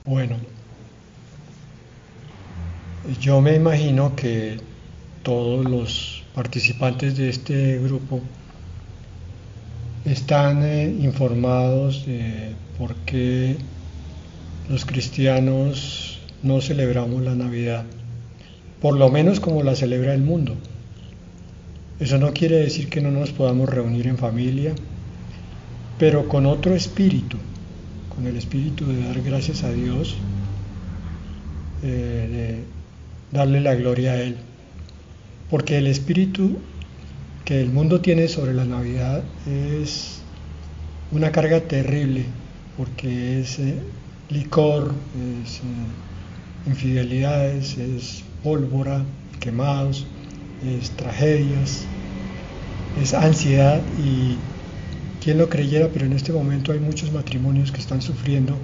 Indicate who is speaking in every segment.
Speaker 1: Bueno, yo me imagino que todos los participantes de este grupo están informados de por qué los cristianos no celebramos la Navidad, por lo menos como la celebra el mundo. Eso no quiere decir que no nos podamos reunir en familia, pero con otro espíritu, con el espíritu de dar gracias a Dios, de darle la gloria a Él. Porque el espíritu que el mundo tiene sobre la Navidad es una carga terrible, porque es licor, es infidelidades, es pólvora, quemados, es tragedias, es ansiedad y quién lo creyera, pero en este momento hay muchos matrimonios que están sufriendo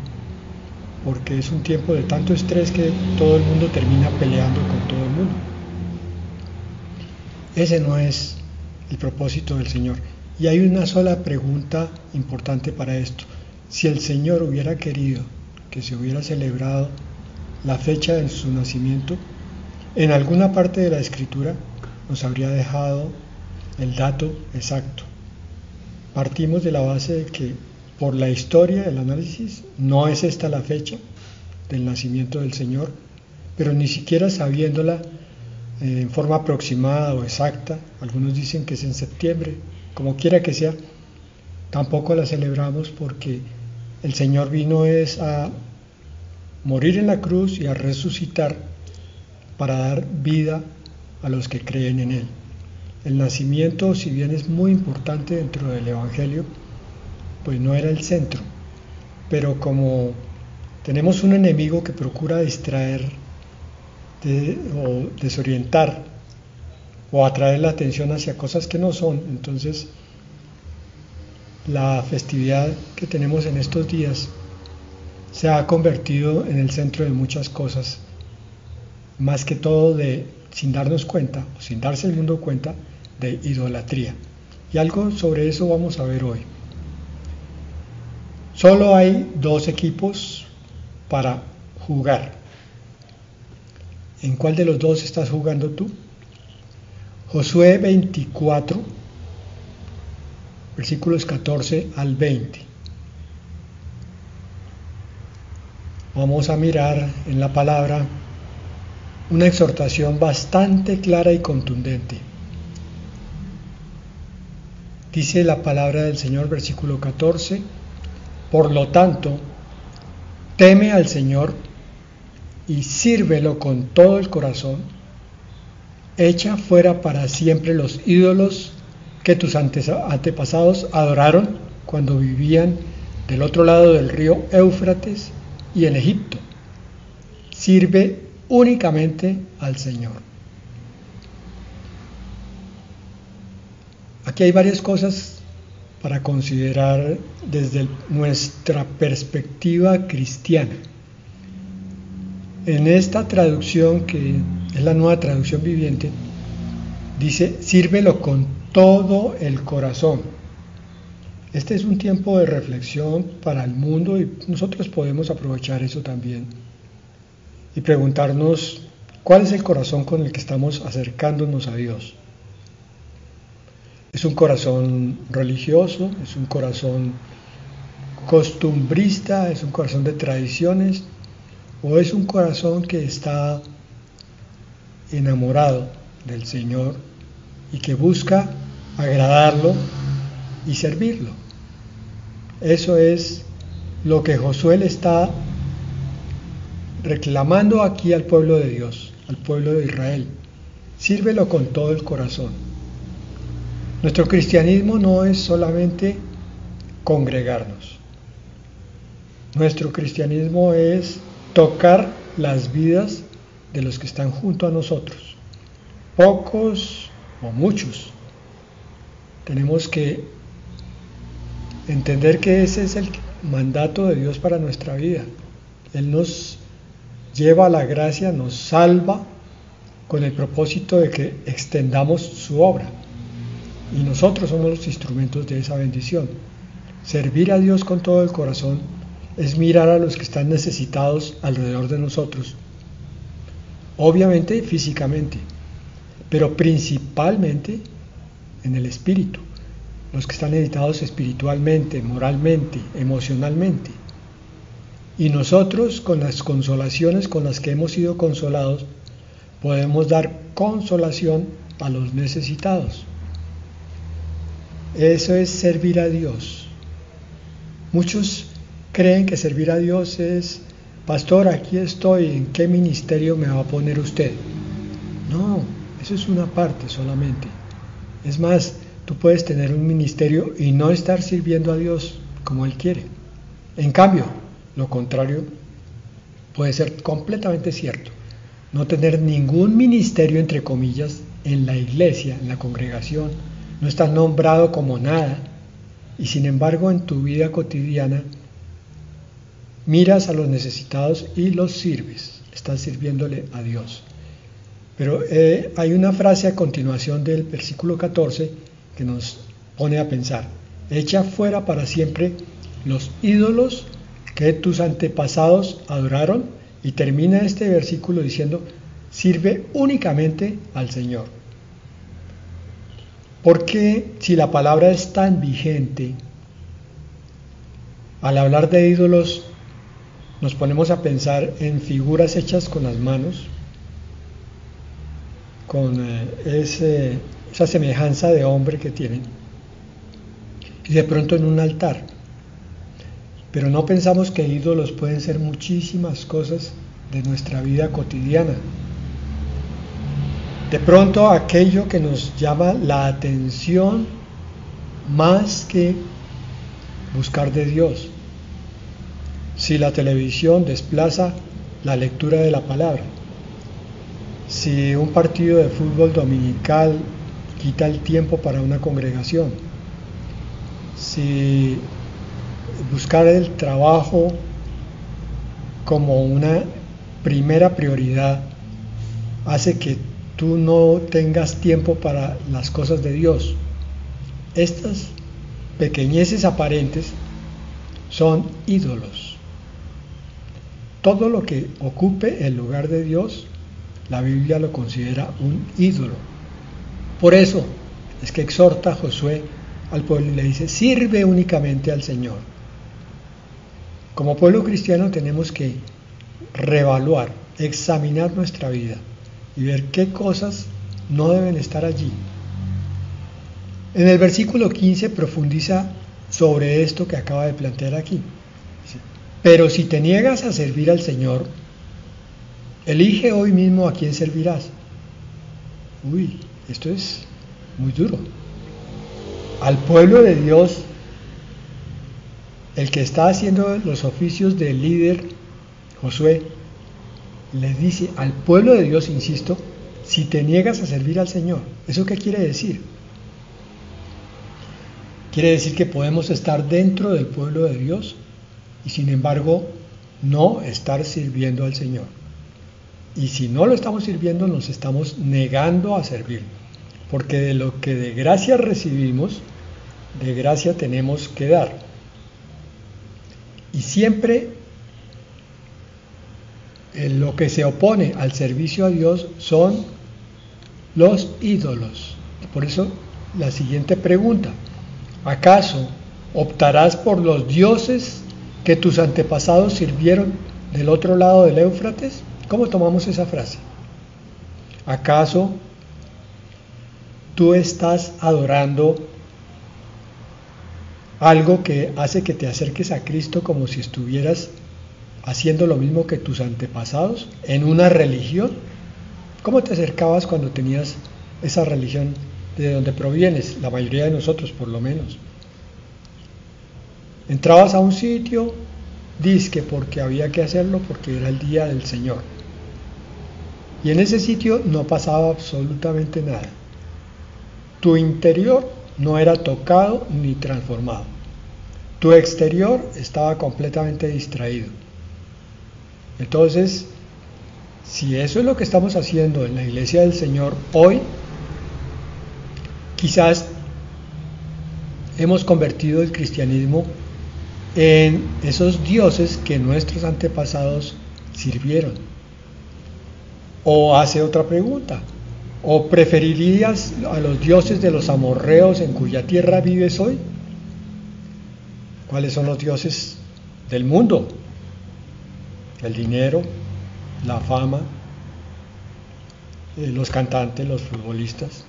Speaker 1: porque es un tiempo de tanto estrés que todo el mundo termina peleando con todo el mundo. Ese no es el propósito del Señor. Y hay una sola pregunta importante para esto. Si el Señor hubiera querido que se hubiera celebrado la fecha de su nacimiento, en alguna parte de la Escritura nos habría dejado el dato exacto. Partimos de la base de que por la historia, el análisis, no es esta la fecha del nacimiento del Señor, pero ni siquiera sabiéndola en forma aproximada o exacta, algunos dicen que es en septiembre, como quiera que sea, tampoco la celebramos porque el Señor vino es a morir en la cruz y a resucitar para dar vida a los que creen en Él. El nacimiento, si bien es muy importante dentro del Evangelio, pues no era el centro, pero como tenemos un enemigo que procura distraer o desorientar o atraer la atención hacia cosas que no son, entonces la festividad que tenemos en estos días se ha convertido en el centro de muchas cosas, más que todo sin darnos cuenta, o sin darse el mundo cuenta, de idolatría. Y algo sobre eso vamos a ver hoy. Solo hay dos equipos para jugar. ¿En cuál de los dos estás jugando tú? Josué 24, versículos 14 al 20. Vamos a mirar en la palabra una exhortación bastante clara y contundente. Dice la palabra del Señor, versículo 14, por lo tanto, teme al Señor y sírvelo con todo el corazón, echa fuera para siempre los ídolos que tus antepasados adoraron cuando vivían del otro lado del río Éufrates y en Egipto. Sirve únicamente al Señor. Aquí hay varias cosas para considerar desde nuestra perspectiva cristiana. En esta traducción, que es la Nueva Traducción Viviente, dice, sírvelo con todo el corazón. Este es un tiempo de reflexión para el mundo y nosotros podemos aprovechar eso también y preguntarnos cuál es el corazón con el que estamos acercándonos a Dios. ¿Es un corazón religioso? ¿Es un corazón costumbrista? ¿Es un corazón de tradiciones? ¿O es un corazón que está enamorado del Señor y que busca agradarlo y servirlo? Eso es lo que Josué le está reclamando aquí al pueblo de Dios, al pueblo de Israel. Sírvelo con todo el corazón. Nuestro cristianismo no es solamente congregarnos. Nuestro cristianismo es tocar las vidas de los que están junto a nosotros, pocos o muchos. Tenemos que entender que ese es el mandato de Dios para nuestra vida. Él nos lleva a la gracia, nos salva con el propósito de que extendamos su obra. Y nosotros somos los instrumentos de esa bendición. Servir a Dios con todo el corazón es mirar a los que están necesitados alrededor de nosotros, obviamente físicamente, pero principalmente en el espíritu, los que están necesitados espiritualmente, moralmente, emocionalmente. Y nosotros, con las consolaciones con las que hemos sido consolados, podemos dar consolación a los necesitados. Eso es servir a Dios. Muchos creen que servir a Dios es: pastor, aquí estoy, ¿en qué ministerio me va a poner usted? No, eso es una parte solamente. Es más, tú puedes tener un ministerio y no estar sirviendo a Dios como Él quiere. En cambio, lo contrario puede ser completamente cierto. No tener ningún ministerio, entre comillas, en la iglesia, en la congregación, no estar nombrado como nada, y sin embargo en tu vida cotidiana miras a los necesitados y los sirves, estás sirviéndole a Dios. Pero hay una frase a continuación del versículo 14 que nos pone a pensar: echa fuera para siempre los ídolos que tus antepasados adoraron, y termina este versículo diciendo: sirve únicamente al Señor. Porque si la palabra es tan vigente, al hablar de ídolos nos ponemos a pensar en figuras hechas con las manos, con esa semejanza de hombre que tienen, y de pronto en un altar. Pero no pensamos que ídolos pueden ser muchísimas cosas de nuestra vida cotidiana. De pronto aquello que nos llama la atención más que buscar de Dios. Si la televisión desplaza la lectura de la palabra, si un partido de fútbol dominical quita el tiempo para una congregación, si buscar el trabajo como una primera prioridad hace que tú no tengas tiempo para las cosas de Dios. Estas pequeñeces aparentes son ídolos. Todo lo que ocupe el lugar de Dios, la Biblia lo considera un ídolo. Por eso es que exhorta a Josué al pueblo y le dice: sirve únicamente al Señor. Como pueblo cristiano tenemos que reevaluar, examinar nuestra vida y ver qué cosas no deben estar allí. En el versículo 15 profundiza sobre esto que acaba de plantear aquí. Pero si te niegas a servir al Señor, elige hoy mismo a quién servirás. Uy, esto es muy duro. Al pueblo de Dios, el que está haciendo los oficios de líder, Josué, les dice al pueblo de Dios, insisto, si te niegas a servir al Señor. ¿Eso qué quiere decir? Quiere decir que podemos estar dentro del pueblo de Dios y sin embargo no estar sirviendo al Señor. Y si no lo estamos sirviendo, nos estamos negando a servir, porque de lo que de gracia recibimos, de gracia tenemos que dar. Y siempre lo que se opone al servicio a Dios son los ídolos. Por eso la siguiente pregunta: ¿acaso optarás por los dioses que tus antepasados sirvieron del otro lado del Éufrates? ¿Cómo tomamos esa frase? ¿Acaso tú estás adorando algo que hace que te acerques a Cristo como si estuvieras haciendo lo mismo que tus antepasados en una religión? ¿Cómo te acercabas cuando tenías esa religión de donde provienes? La mayoría de nosotros, por lo menos. Entrabas a un sitio, dizque porque había que hacerlo, porque era el día del Señor. Y en ese sitio no pasaba absolutamente nada. Tu interior no era tocado ni transformado. Tu exterior estaba completamente distraído. Entonces, si eso es lo que estamos haciendo en la iglesia del Señor hoy, quizás hemos convertido el cristianismo en esos dioses que nuestros antepasados sirvieron. O hace otra pregunta: ¿o preferirías a los dioses de los amorreos en cuya tierra vives hoy? ¿Cuáles son los dioses del mundo? El dinero, la fama, los cantantes, los futbolistas,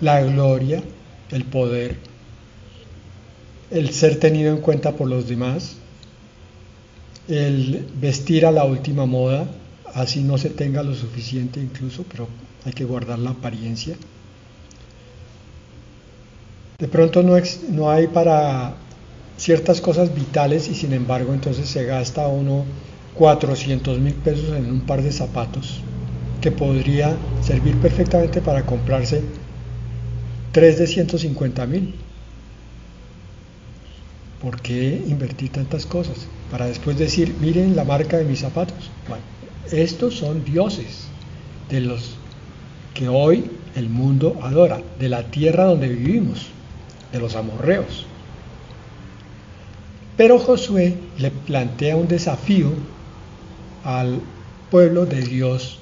Speaker 1: la gloria, el poder, el ser tenido en cuenta por los demás, el vestir a la última moda, así no se tenga lo suficiente incluso, pero hay que guardar la apariencia. De pronto no hay para ciertas cosas vitales y sin embargo entonces se gasta uno 400,000 pesos en un par de zapatos que podría servir perfectamente para comprarse 3 de 150,000. ¿Por qué invertí tantas cosas? Para después decir, miren la marca de mis zapatos. Bueno, estos son dioses de los que hoy el mundo adora, de la tierra donde vivimos, de los amorreos. Pero Josué le plantea un desafío al pueblo de Dios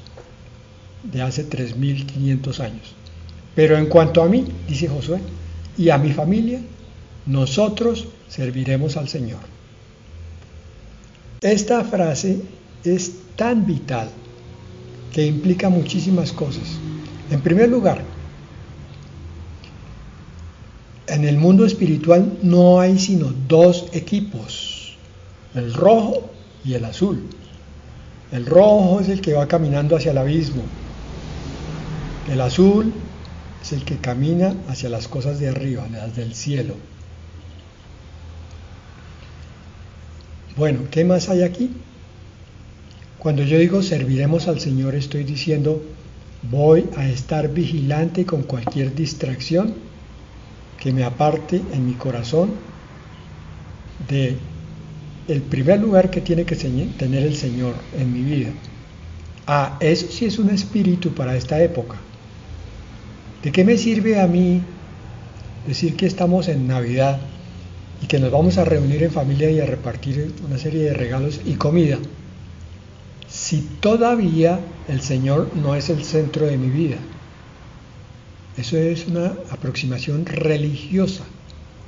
Speaker 1: de hace 3,500 años. Pero en cuanto a mí, dice Josué, y a mi familia, nosotros serviremos al Señor. Esta frase es tan vital que implica muchísimas cosas. En primer lugar, en el mundo espiritual no hay sino dos equipos, el rojo y el azul. El rojo es el que va caminando hacia el abismo. El azul es el que camina hacia las cosas de arriba, las del cielo. Bueno, ¿qué más hay aquí? Cuando yo digo serviremos al Señor, estoy diciendo voy a estar vigilante con cualquier distracción que me aparte en mi corazón de el primer lugar que tiene que tener el Señor en mi vida. Eso sí es un espíritu para esta época. ¿De qué me sirve a mí decir que estamos en Navidad y que nos vamos a reunir en familia y a repartir una serie de regalos y comida, si todavía el Señor no es el centro de mi vida? Eso es una aproximación religiosa,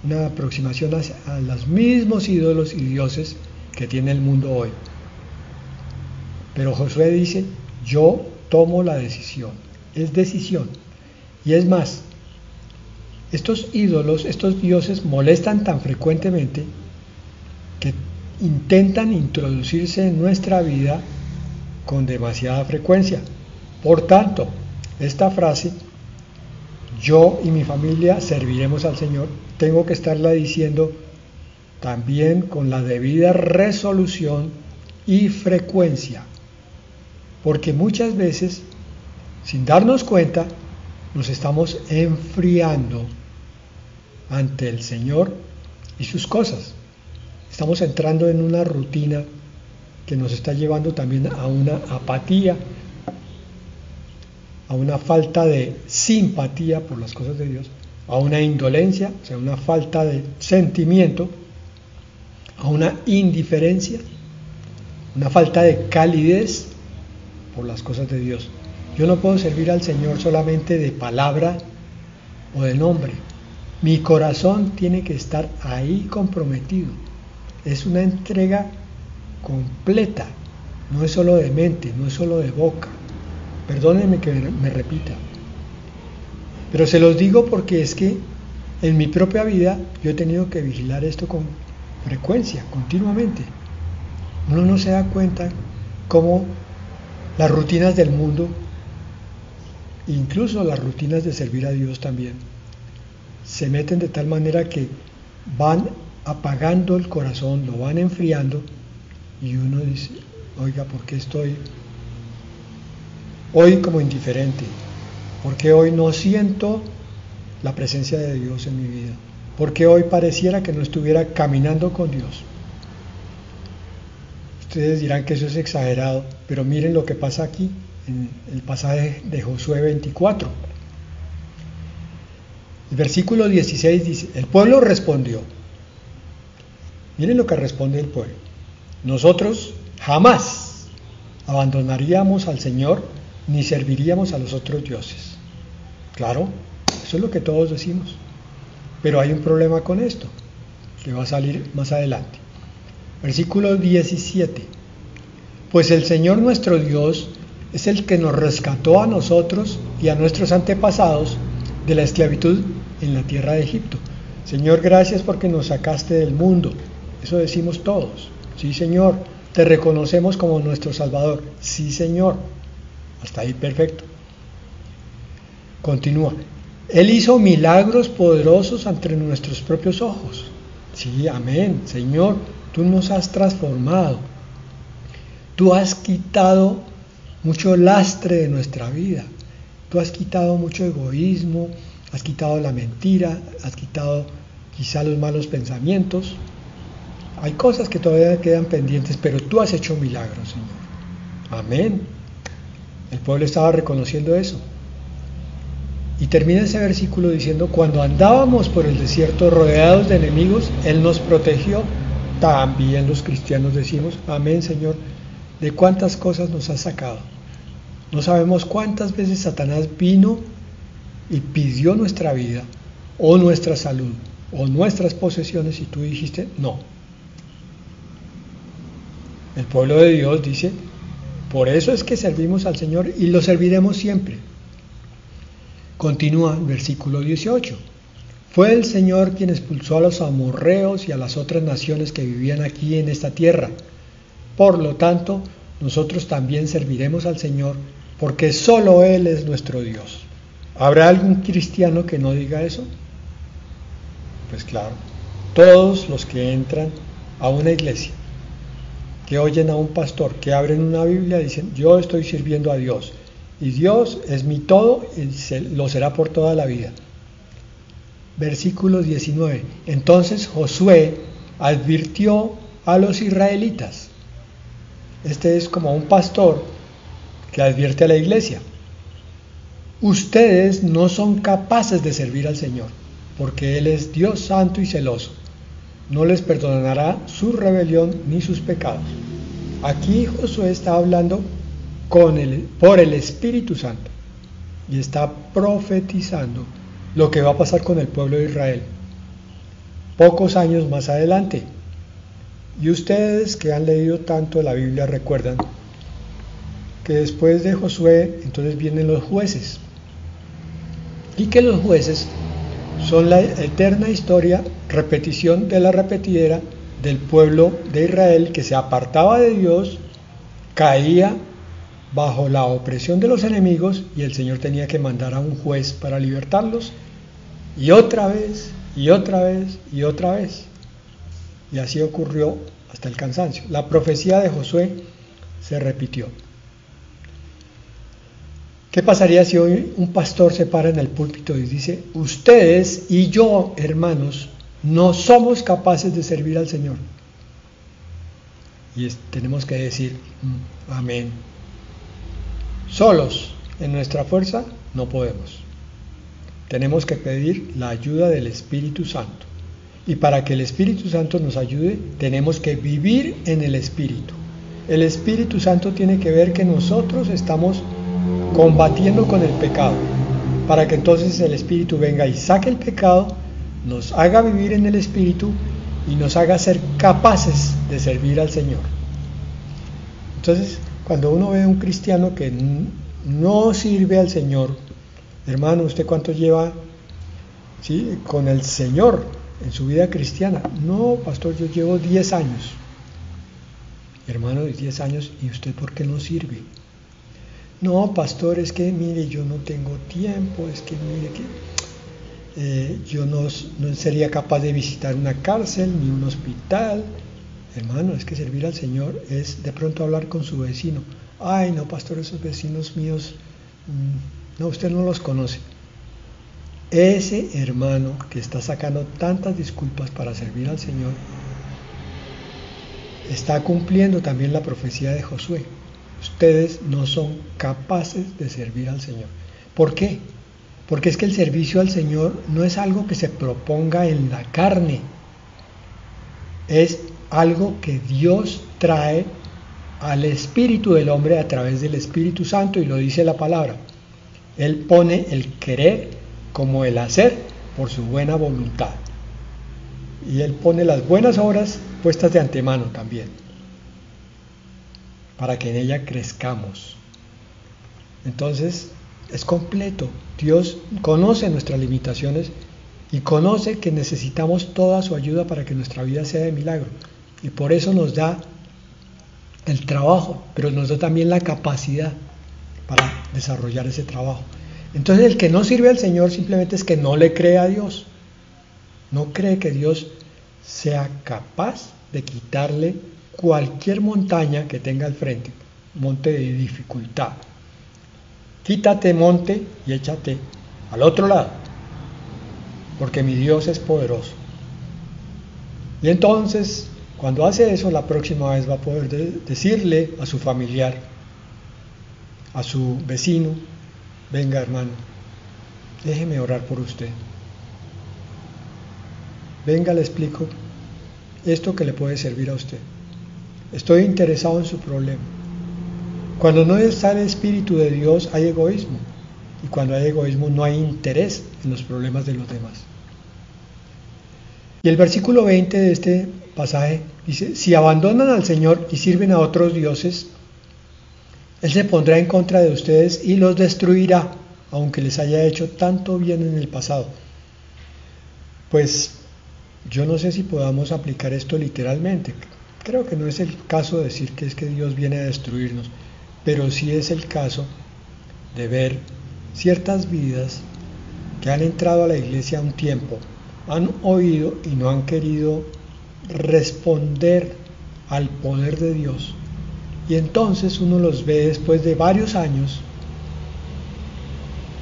Speaker 1: una aproximación a los mismos ídolos y dioses que tiene el mundo hoy. Pero Josué dice, yo tomo la decisión, es decisión. Y es más, estos ídolos, estos dioses molestan tan frecuentemente que intentan introducirse en nuestra vida con demasiada frecuencia. Por tanto, esta frase, yo y mi familia serviremos al Señor, tengo que estarla diciendo también con la debida resolución y frecuencia, porque muchas veces, sin darnos cuenta, nos estamos enfriando ante el Señor y sus cosas. Estamos entrando en una rutina que nos está llevando también a una apatía, a una falta de simpatía por las cosas de Dios, a una indolencia, o sea, una falta de sentimiento, a una indiferencia, una falta de calidez por las cosas de Dios. Yo no puedo servir al Señor solamente de palabra o de nombre. Mi corazón tiene que estar ahí comprometido. Es una entrega completa, no es solo de mente, no es solo de boca. Perdónenme que me repita. Pero se los digo porque es que en mi propia vida yo he tenido que vigilar esto con frecuencia, continuamente. Uno no se da cuenta cómo las rutinas del mundo, incluso las rutinas de servir a Dios también, se meten de tal manera que van apagando el corazón, lo van enfriando y uno dice, oiga, ¿por qué estoy hoy como indiferente? ¿Por qué hoy no siento la presencia de Dios en mi vida? ¿Por qué hoy pareciera que no estuviera caminando con Dios? Ustedes dirán que eso es exagerado, pero miren lo que pasa aquí en el pasaje de Josué 24. El versículo 16 dice, el pueblo respondió, Miren lo que responde el pueblo. Nosotros jamás abandonaríamos al Señor ni serviríamos a los otros dioses. Claro, eso es lo que todos decimos. Pero hay un problema con esto, que va a salir más adelante. Versículo 17. Pues el Señor nuestro Dios es el que nos rescató a nosotros y a nuestros antepasados de la esclavitud en la tierra de Egipto. Señor, gracias porque nos sacaste del mundo. Eso decimos todos. Sí, Señor. Te reconocemos como nuestro Salvador. Sí, Señor. Hasta ahí perfecto. Continúa. Él hizo milagros poderosos ante nuestros propios ojos. Sí, amén. Señor, tú nos has transformado. Tú has quitado mucho lastre de nuestra vida. Tú has quitado mucho egoísmo, has quitado la mentira, has quitado quizá los malos pensamientos. Hay cosas que todavía quedan pendientes, pero tú has hecho milagros, Señor. Amén. El pueblo estaba reconociendo eso. Y termina ese versículo diciendo, cuando andábamos por el desierto rodeados de enemigos, Él nos protegió. También los cristianos decimos, amén, Señor, de cuántas cosas nos has sacado. No sabemos cuántas veces Satanás vino y pidió nuestra vida, o nuestra salud, o nuestras posesiones, y tú dijiste, no. El pueblo de Dios dice, por eso es que servimos al Señor y lo serviremos siempre. Continúa el versículo 18. Fue el Señor quien expulsó a los amorreos y a las otras naciones que vivían aquí en esta tierra. Por lo tanto, nosotros también serviremos al Señor, porque solo Él es nuestro Dios. ¿Habrá algún cristiano que no diga eso? Pues claro, todos los que entran a una iglesia, que oyen a un pastor, que abren una Biblia, dicen, yo estoy sirviendo a Dios, y Dios es mi todo y lo será por toda la vida. Versículo 19. Entonces Josué advirtió a los israelitas. Este es como un pastor que advierte a la iglesia. Ustedes no son capaces de servir al Señor, porque Él es Dios santo y celoso. No les perdonará su rebelión ni sus pecados. Aquí Josué está hablando por el Espíritu Santo y está profetizando lo que va a pasar con el pueblo de Israel pocos años más adelante. Y ustedes que han leído tanto la Biblia recuerdan que después de Josué entonces vienen los jueces, y que los jueces son la eterna historia, repetición de la repetidera del pueblo de Israel que se apartaba de Dios, caía bajo la opresión de los enemigos y el Señor tenía que mandar a un juez para libertarlos, y otra vez, y otra vez, y otra vez. Y así ocurrió hasta el cansancio. La profecía de Josué se repitió. ¿Qué pasaría si hoy un pastor se para en el púlpito y dice, ustedes y yo, hermanos, no somos capaces de servir al Señor? Y tenemos que decir, amén. Solos, en nuestra fuerza, no podemos. Tenemos que pedir la ayuda del Espíritu Santo. Y para que el Espíritu Santo nos ayude, tenemos que vivir en el Espíritu. El Espíritu Santo tiene que ver que nosotros estamos combatiendo con el pecado, para que entonces el Espíritu venga y saque el pecado, nos haga vivir en el Espíritu y nos haga ser capaces de servir al Señor. Entonces, cuando uno ve a un cristiano que no sirve al Señor, hermano, ¿usted cuánto lleva con el Señor en su vida cristiana? No, pastor, yo llevo 10 años. Hermano, 10 años, ¿y usted por qué no sirve? No, pastor, es que mire, yo no tengo tiempo, es que mire que yo no sería capaz de visitar una cárcel ni un hospital. Hermano, es que servir al Señor es de pronto hablar con su vecino. Ay, no, pastor, esos vecinos míos, no, usted no los conoce. Ese hermano que está sacando tantas disculpas para servir al Señor está cumpliendo también la profecía de Josué. Ustedes no son capaces de servir al Señor. ¿Por qué? Porque es que el servicio al Señor no es algo que se proponga en la carne, es algo que Dios trae al espíritu del hombre a través del Espíritu Santo, y lo dice la palabra. Él pone el querer como el hacer por su buena voluntad. Y Él pone las buenas obras puestas de antemano también, para que en ella crezcamos. Entonces, es completo. Dios conoce nuestras limitaciones y conoce que necesitamos toda su ayuda para que nuestra vida sea de milagro. Y por eso nos da el trabajo, pero nos da también la capacidad para desarrollar ese trabajo. Entonces, el que no sirve al Señor simplemente es que no le cree a Dios. No cree que Dios sea capaz de quitarle cualquier montaña que tenga al frente, monte de dificultad. Quítate monte y échate al otro lado, porque mi Dios es poderoso. Y entonces, cuando hace eso, la próxima vez va a poder decirle a su familiar, a su vecino: venga, hermano, déjeme orar por usted. Venga, le explico esto que le puede servir a usted. Estoy interesado en su problema. Cuando no está el Espíritu de Dios, hay egoísmo. Y cuando hay egoísmo, no hay interés en los problemas de los demás. Y el versículo 20 de este pasaje dice: si abandonan al Señor y sirven a otros dioses, Él se pondrá en contra de ustedes y los destruirá, aunque les haya hecho tanto bien en el pasado. Pues yo no sé si podamos aplicar esto literalmente. Creo que no es el caso de decir que es que Dios viene a destruirnos, pero sí es el caso de ver ciertas vidas que han entrado a la iglesia un tiempo, han oído y no han querido responder al poder de Dios. Y entonces uno los ve después de varios años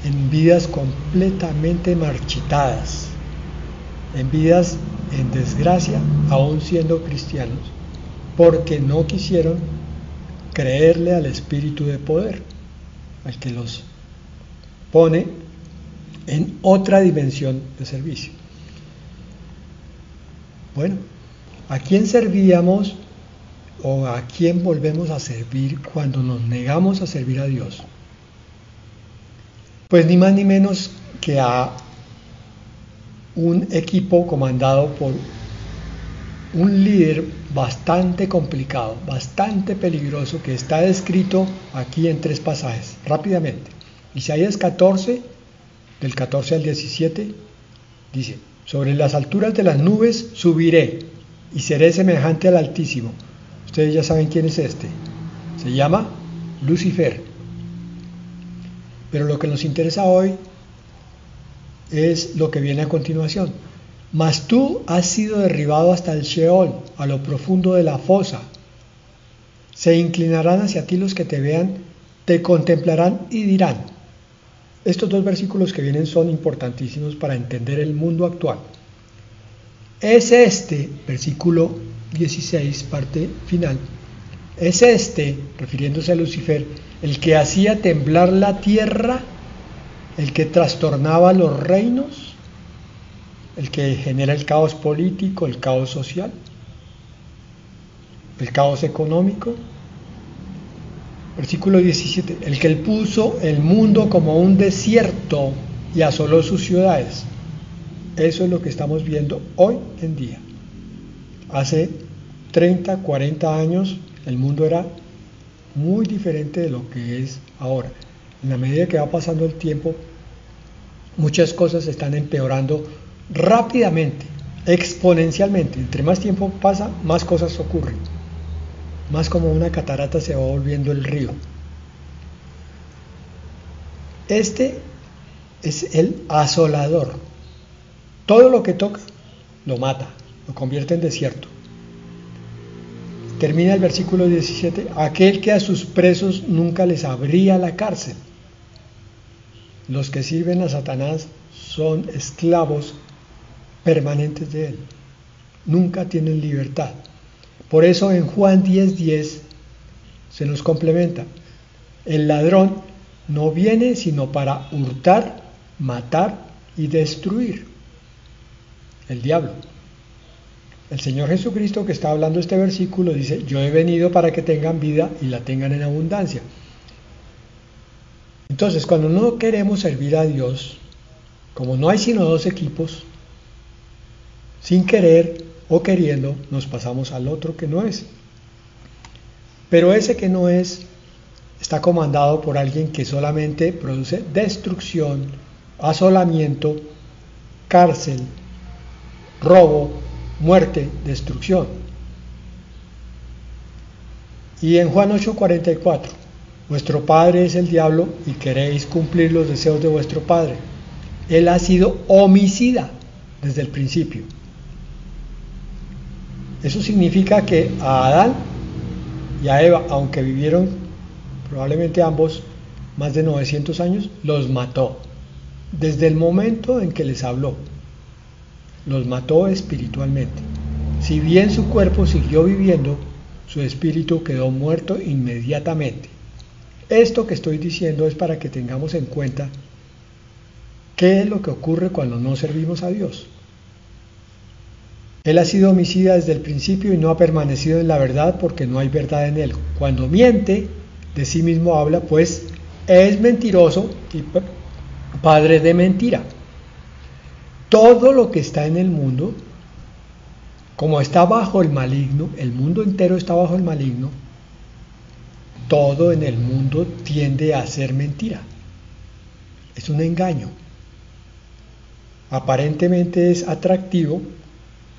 Speaker 1: en vidas completamente marchitadas, en vidas en desgracia, aún siendo cristianos, porque no quisieron creerle al espíritu de poder, al que los pone en otra dimensión de servicio. Bueno, ¿a quién servíamos o a quién volvemos a servir cuando nos negamos a servir a Dios? Pues ni más ni menos que a un equipo comandado por un líder bastante complicado, bastante peligroso, que está descrito aquí en 3 pasajes, rápidamente. Isaías 14, del 14 al 17, dice: sobre las alturas de las nubes subiré y seré semejante al Altísimo. Ustedes ya saben quién es este. Se llama Lucifer. Pero lo que nos interesa hoy es lo que viene a continuación. Mas tú has sido derribado hasta el Sheol, a lo profundo de la fosa. Se inclinarán hacia ti los que te vean, te contemplarán y dirán. Estos 2 versículos que vienen son importantísimos para entender el mundo actual. Es este, versículo 16, parte final, es este, refiriéndose a Lucifer, el que hacía temblar la tierra, el que trastornaba los reinos, el que genera el caos político, el caos social, el caos económico. Versículo 17, el que puso el mundo como un desierto y asoló sus ciudades. Eso es lo que estamos viendo hoy en día. Hace 30, 40 años el mundo era muy diferente de lo que es ahora. En la medida que va pasando el tiempo, muchas cosas se están empeorando rápidamente, exponencialmente. Entre más tiempo pasa, más cosas ocurren. Más como una catarata se va volviendo el río. Este es el asolador. Todo lo que toca lo mata, lo convierte en desierto. Termina el versículo 17, aquel que a sus presos nunca les abría la cárcel. Los que sirven a Satanás son esclavos permanentes de él. Nunca tienen libertad. Por eso en Juan 10:10 se nos complementa: el ladrón no viene sino para hurtar, matar y destruir. El diablo. El Señor Jesucristo que está hablando este versículo dice, yo he venido para que tengan vida y la tengan en abundancia. Entonces, cuando no queremos servir a Dios, como no hay sino dos equipos, sin querer o queriendo, nos pasamos al otro que no es. Pero ese que no es, está comandado por alguien que solamente produce destrucción, asolamiento, cárcel, robo, muerte, destrucción. Y en Juan 8:44, vuestro padre es el diablo y queréis cumplir los deseos de vuestro padre. Él ha sido homicida desde el principio. Eso significa que a Adán y a Eva, aunque vivieron probablemente ambos más de 900 años, los mató. Desde el momento en que les habló, los mató espiritualmente. Si bien su cuerpo siguió viviendo, su espíritu quedó muerto inmediatamente. Esto que estoy diciendo es para que tengamos en cuenta qué es lo que ocurre cuando no servimos a Dios. Él ha sido homicida desde el principio y no ha permanecido en la verdad porque no hay verdad en él. Cuando miente, de sí mismo habla, pues es mentiroso y padre de mentira. Todo lo que está en el mundo, como está bajo el maligno, el mundo entero está bajo el maligno, todo en el mundo tiende a ser mentira. Es un engaño. Aparentemente es atractivo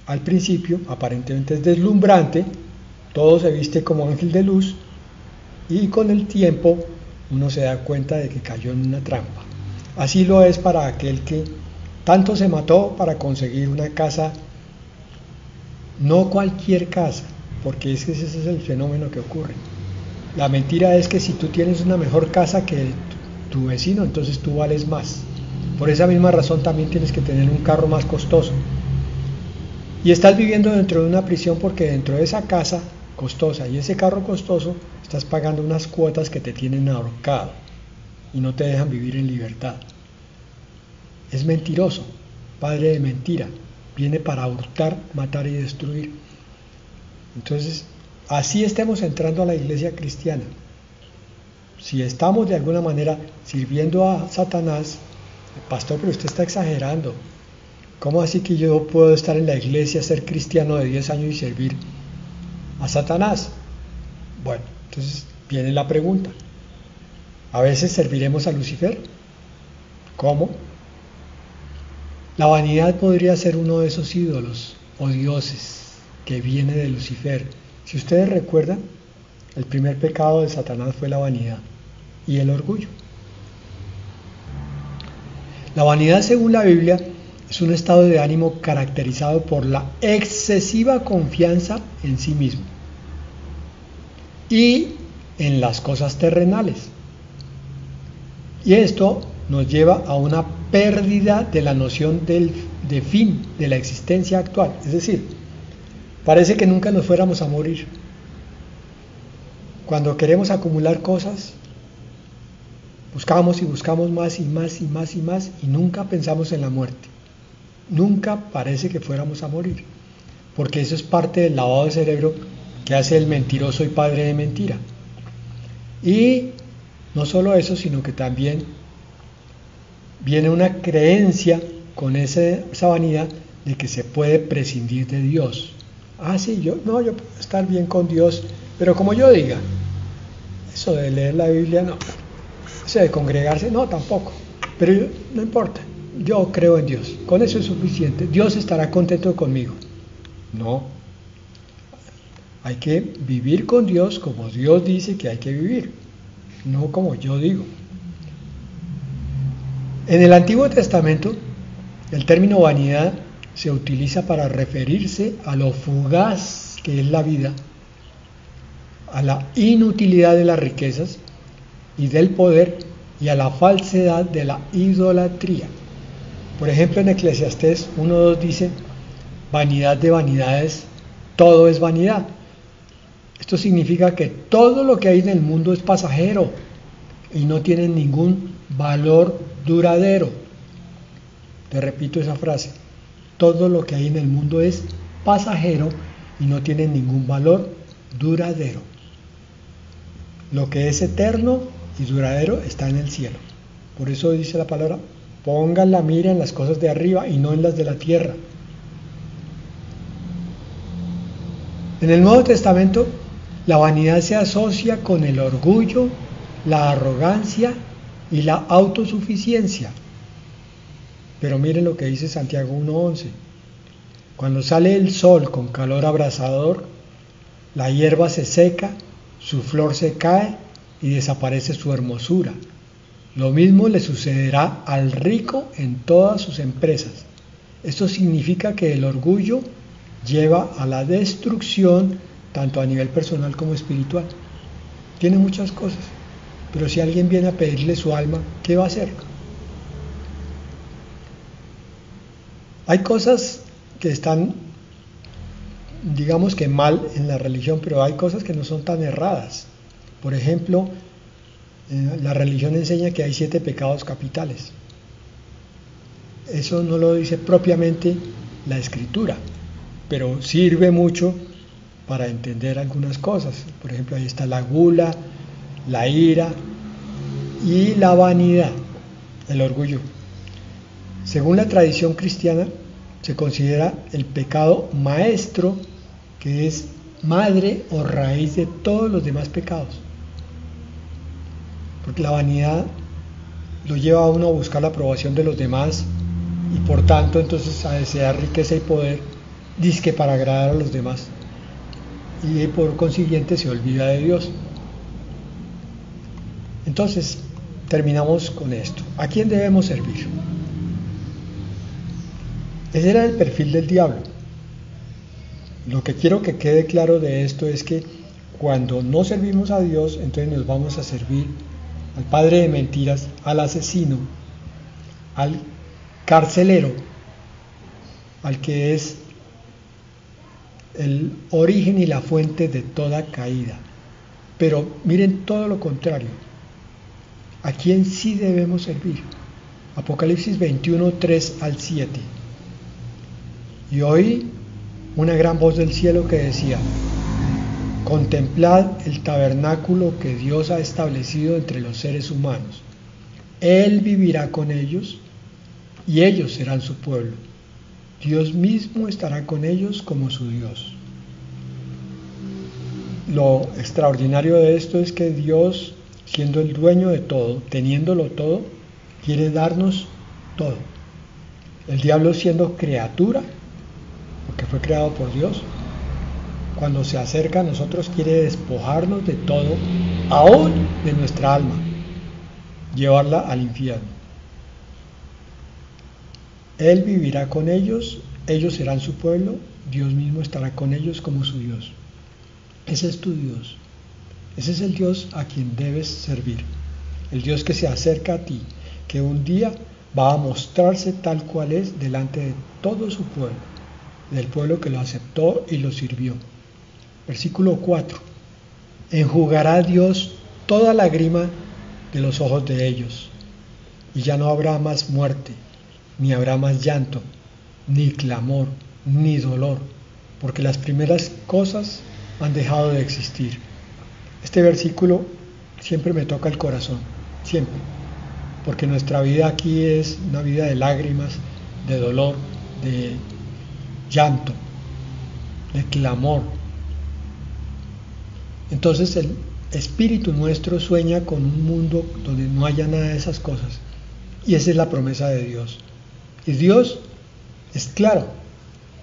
Speaker 1: al principio, aparentemente es deslumbrante, todo se viste como ángel de luz y con el tiempo uno se da cuenta de que cayó en una trampa. Así lo es para aquel que tanto se mató para conseguir una casa, no cualquier casa, porque ese es el fenómeno que ocurre. La mentira es que si tú tienes una mejor casa que tu vecino, entonces tú vales más. Por esa misma razón también tienes que tener un carro más costoso. Y estás viviendo dentro de una prisión porque dentro de esa casa costosa y ese carro costoso estás pagando unas cuotas que te tienen ahorcado y no te dejan vivir en libertad. Es mentiroso, padre de mentira, viene para hurtar, matar y destruir. Entonces, así estemos entrando a la iglesia cristiana. Si estamos de alguna manera sirviendo a Satanás, pastor, pero usted está exagerando. ¿Cómo así que yo puedo estar en la iglesia, ser cristiano de 10 años y servir a Satanás? Bueno, entonces viene la pregunta. ¿A veces serviremos a Lucifer? ¿Cómo? La vanidad podría ser uno de esos ídolos o dioses que viene de Lucifer. Si ustedes recuerdan, el primer pecado de Satanás fue la vanidad y el orgullo. La vanidad, según la Biblia, es un estado de ánimo caracterizado por la excesiva confianza en sí mismo y en las cosas terrenales. Y esto nos lleva a una pérdida de la noción de fin de la existencia actual. Es decir, parece que nunca nos fuéramos a morir. Cuando queremos acumular cosas, buscamos y buscamos más y más y más y más y nunca pensamos en la muerte. Nunca parece que fuéramos a morir, porque eso es parte del lavado de cerebro que hace el mentiroso y padre de mentira. Y no solo eso, sino que también viene una creencia con esa vanidad de que se puede prescindir de Dios. Sí, yo puedo estar bien con Dios, pero como yo diga, eso de leer la Biblia no, eso de congregarse no, tampoco, pero no importa. Yo creo en Dios, con eso es suficiente, Dios estará contento conmigo. No, hay que vivir con Dios como Dios dice que hay que vivir, no como yo digo. En el Antiguo Testamento, el término vanidad se utiliza para referirse a lo fugaz que es la vida, a la inutilidad de las riquezas y del poder y a la falsedad de la idolatría. Por ejemplo, en Eclesiastés 1:2 dice, vanidad de vanidades, todo es vanidad. Esto significa que todo lo que hay en el mundo es pasajero y no tiene ningún valor duradero. Te repito esa frase, todo lo que hay en el mundo es pasajero y no tienen ningún valor duradero. Lo que es eterno y duradero está en el cielo. Por eso dice la palabra, pongan la mira en las cosas de arriba y no en las de la tierra. En el Nuevo Testamento, la vanidad se asocia con el orgullo, la arrogancia y la autosuficiencia. Pero miren lo que dice Santiago 1:11. Cuando sale el sol con calor abrasador, la hierba se seca, su flor se cae y desaparece su hermosura. Lo mismo le sucederá al rico en todas sus empresas. Esto significa que el orgullo lleva a la destrucción tanto a nivel personal como espiritual. Tiene muchas cosas, pero si alguien viene a pedirle su alma, ¿qué va a hacer? Hay cosas que están, digamos que mal en la religión, pero hay cosas que no son tan erradas. Por ejemplo, la religión enseña que hay 7 pecados capitales. Eso no lo dice propiamente la Escritura, pero sirve mucho para entender algunas cosas. Por ejemplo, ahí está la gula, la ira y la vanidad, el orgullo. Según la tradición cristiana, se considera el pecado maestro, que es madre o raíz de todos los demás pecados. Porque la vanidad lo lleva a uno a buscar la aprobación de los demás y por tanto entonces a desear riqueza y poder, dizque para agradar a los demás. Y por consiguiente se olvida de Dios. Entonces, terminamos con esto. ¿A quién debemos servir? Ese era el perfil del diablo. Lo que quiero que quede claro de esto es que cuando no servimos a Dios, entonces nos vamos a servir al padre de mentiras, al asesino, al carcelero, al que es el origen y la fuente de toda caída. Pero miren todo lo contrario. ¿A quién sí debemos servir? Apocalipsis 21, 3 al 7. Y oí una gran voz del cielo que decía: contemplad el tabernáculo que Dios ha establecido entre los seres humanos. Él vivirá con ellos y ellos serán su pueblo. Dios mismo estará con ellos como su Dios. Lo extraordinario de esto es que Dios, siendo el dueño de todo, teniéndolo todo, quiere darnos todo. El diablo, siendo criatura, porque fue creado por Dios, cuando se acerca a nosotros quiere despojarnos de todo, aún de nuestra alma, llevarla al infierno. Él vivirá con ellos, ellos serán su pueblo, Dios mismo estará con ellos como su Dios. Ese es tu Dios. Ese es el Dios a quien debes servir. El Dios que se acerca a ti, que un día va a mostrarse tal cual es delante de todo su pueblo, del pueblo que lo aceptó y lo sirvió. Versículo 4. Enjugará Dios toda lágrima de los ojos de ellos, y ya no habrá más muerte, ni habrá más llanto, ni clamor, ni dolor, porque las primeras cosas han dejado de existir. Este versículo siempre me toca el corazón, siempre, porque nuestra vida aquí es una vida de lágrimas, de dolor, de llanto, de clamor. Entonces el espíritu nuestro sueña con un mundo donde no haya nada de esas cosas, y esa es la promesa de Dios. Y Dios es claro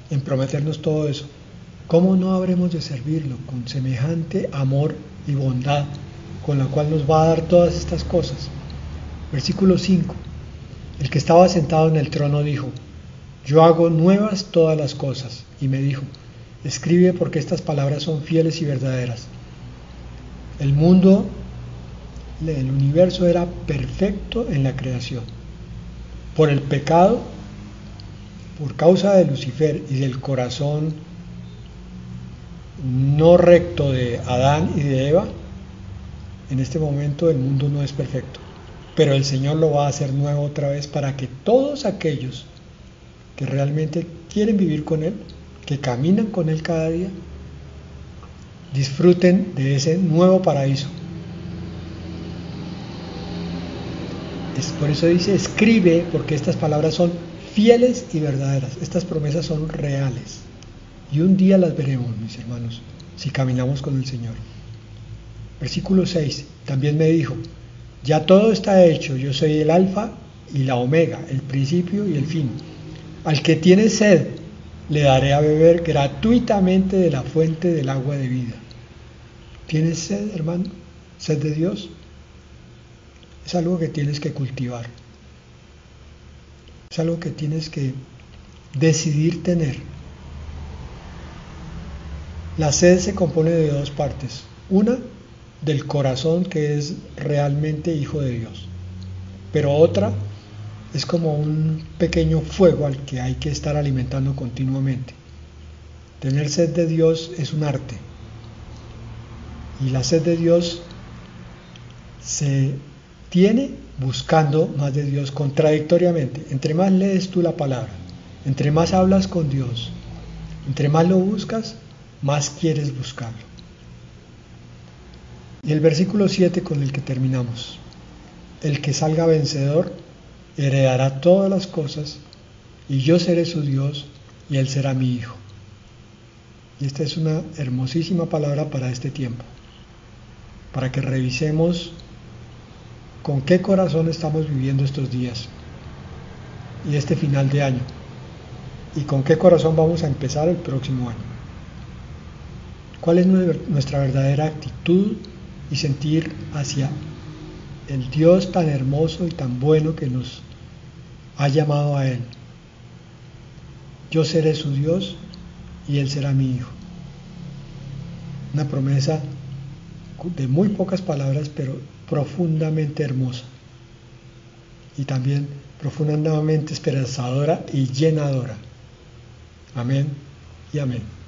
Speaker 1: en prometernos todo eso. ¿Cómo no habremos de servirlo con semejante amor y bondad con la cual nos va a dar todas estas cosas? Versículo 5. El que estaba sentado en el trono dijo: yo hago nuevas todas las cosas. Y me dijo: escribe, porque estas palabras son fieles y verdaderas. El mundo, el universo era perfecto en la creación. Por el pecado, por causa de Lucifer y del corazón no recto de Adán y de Eva, en este momento el mundo no es perfecto, pero el Señor lo va a hacer nuevo otra vez para que todos aquellos que realmente quieren vivir con Él que caminan con Él cada día, disfruten de ese nuevo paraíso. Por eso dice, escribe, porque estas palabras son fieles y verdaderas. Estas promesas son reales. Y un día las veremos, mis hermanos, si caminamos con el Señor. Versículo 6, también me dijo, ya todo está hecho, yo soy el alfa y la omega, el principio y el fin. Al que tiene sed, le daré a beber gratuitamente de la fuente del agua de vida. ¿Tienes sed, hermano? ¿Sed de Dios? Es algo que tienes que cultivar. Es algo que tienes que decidir tener. La sed se compone de dos partes. Una, del corazón que es realmente hijo de Dios. Pero otra es como un pequeño fuego al que hay que estar alimentando continuamente. Tener sed de Dios es un arte. Y la sed de Dios se tiene buscando más de Dios contradictoriamente. Entre más lees tú la palabra, entre más hablas con Dios, entre más lo buscas, más quieres buscarlo. Y el versículo 7 con el que terminamos. El que salga vencedor heredará todas las cosas, y yo seré su Dios, y él será mi hijo. Y esta es una hermosísima palabra para este tiempo, para que revisemos con qué corazón estamos viviendo estos días y este final de año, y con qué corazón vamos a empezar el próximo año. ¿Cuál es nuestra verdadera actitud y sentir hacia el Dios tan hermoso y tan bueno que nos ha llamado a Él? Yo seré su Dios y Él será mi hijo. Una promesa de muy pocas palabras, pero profundamente hermosa y también profundamente esperanzadora y llenadora. Amén y amén.